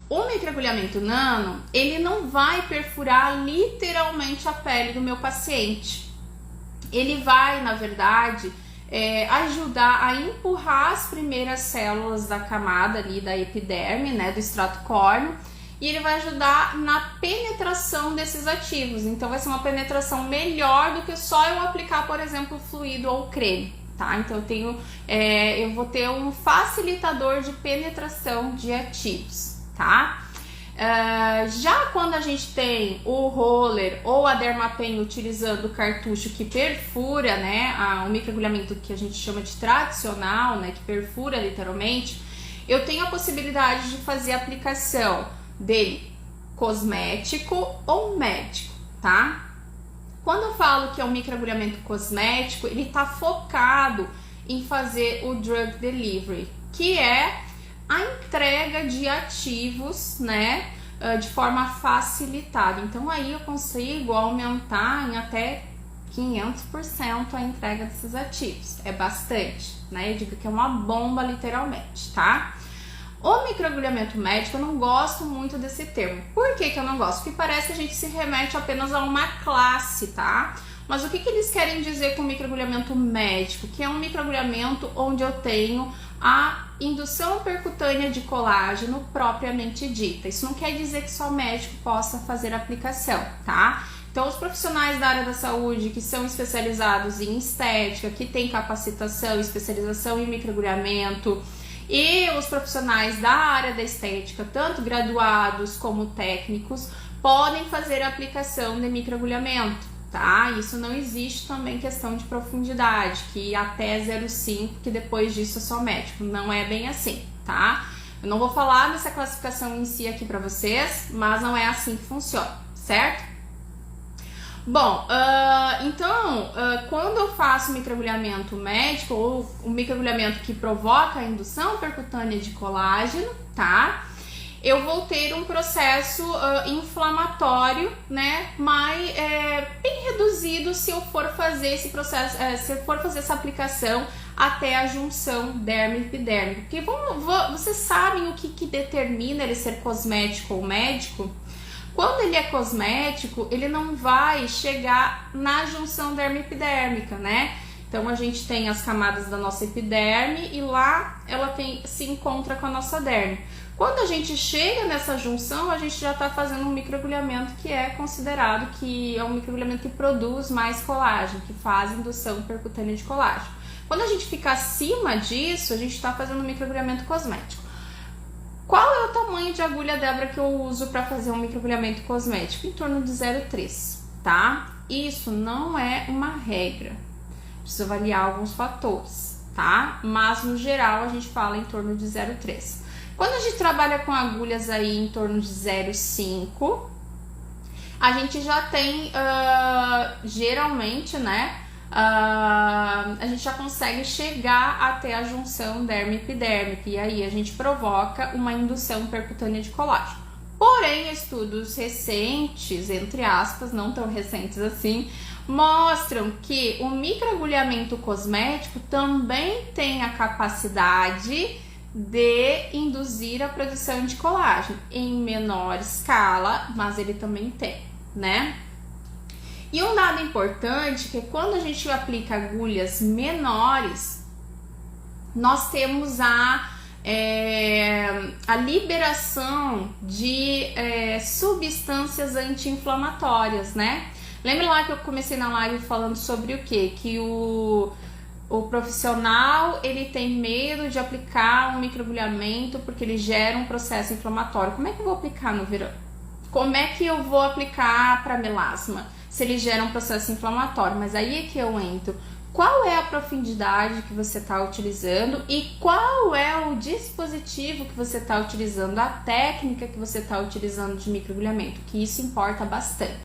O microagulhamento nano, ele não vai perfurar literalmente a pele do meu paciente. Ele vai, na verdade, ajudar a empurrar as primeiras células da camada ali da epiderme, né, do extrato córneo, e ele vai ajudar na penetração desses ativos. Então vai ser uma penetração melhor do que só eu aplicar, por exemplo, fluido ou creme, tá? Então eu vou ter um facilitador de penetração de ativos, tá? Já quando a gente tem o roller ou a Dermapen utilizando o cartucho que perfura, né, o microagulhamento que a gente chama de tradicional, né, que perfura literalmente, eu tenho a possibilidade de fazer a aplicação dele cosmético ou médico, tá? Quando eu falo que é um microagulhamento cosmético, ele tá focado em fazer o drug delivery, que é a entrega de ativos, né, de forma facilitada. Então aí eu consigo aumentar em até 500% a entrega desses ativos. É bastante, né? Eu digo que é uma bomba literalmente, tá? O microagulhamento médico, eu não gosto muito desse termo. Por que que eu não gosto? Porque parece que a gente se remete apenas a uma classe, tá? Mas o que que eles querem dizer com microagulhamento médico? Que é um microagulhamento onde eu tenho a indução percutânea de colágeno propriamente dita. Isso não quer dizer que só o médico possa fazer a aplicação, tá? Então, os profissionais da área da saúde que são especializados em estética, que têm capacitação, especialização em microagulhamento, e os profissionais da área da estética, tanto graduados como técnicos, podem fazer a aplicação de microagulhamento, tá? Isso não existe também questão de profundidade, que até 0,5, que depois disso é só médico. Não é bem assim, tá? Eu não vou falar dessa classificação em si aqui pra vocês, mas não é assim que funciona, certo? Bom, então, quando eu faço microagulhamento médico, ou o microagulhamento que provoca a indução percutânea de colágeno, tá? Eu vou ter um processo inflamatório, né, mas bem reduzido se eu for fazer esse processo, se eu for fazer essa aplicação até a junção derme-epidérmica. Porque vocês sabem o que determina ele ser cosmético ou médico? Quando ele é cosmético, ele não vai chegar na junção derme-epidérmica, né? Então a gente tem as camadas da nossa epiderme e lá ela se encontra com a nossa derme. Quando a gente chega nessa junção, a gente já está fazendo um microagulhamento que é considerado que é um microagulhamento que produz mais colágeno, que faz indução percutânea de colágeno. Quando a gente fica acima disso, a gente está fazendo um microagulhamento cosmético. Qual é o tamanho de agulha, Débora, que eu uso para fazer um microagulhamento cosmético? Em torno de 0,3, tá? Isso não é uma regra. Precisa avaliar alguns fatores, tá? Mas no geral a gente fala em torno de 0,3. Quando a gente trabalha com agulhas aí em torno de 0,5, a gente já tem, geralmente, né? A gente já consegue chegar até a junção derme-epidérmica e aí a gente provoca uma indução percutânea de colágeno. Porém, estudos recentes, entre aspas, não tão recentes assim, mostram que o microagulhamento cosmético também tem a capacidade de induzir a produção de colágeno em menor escala, mas ele também tem, né? E um dado importante que quando a gente aplica agulhas menores, nós temos a liberação de substâncias anti-inflamatórias, né? Lembra lá que eu comecei na live falando sobre o quê? Que o profissional, ele tem medo de aplicar um microagulhamento porque ele gera um processo inflamatório. Como é que eu vou aplicar no verão? Como é que eu vou aplicar para melasma se ele gera um processo inflamatório? Mas aí é que eu entro. Qual é a profundidade que você está utilizando e qual é o dispositivo que você está utilizando, a técnica que você está utilizando de microagulhamento, que isso importa bastante.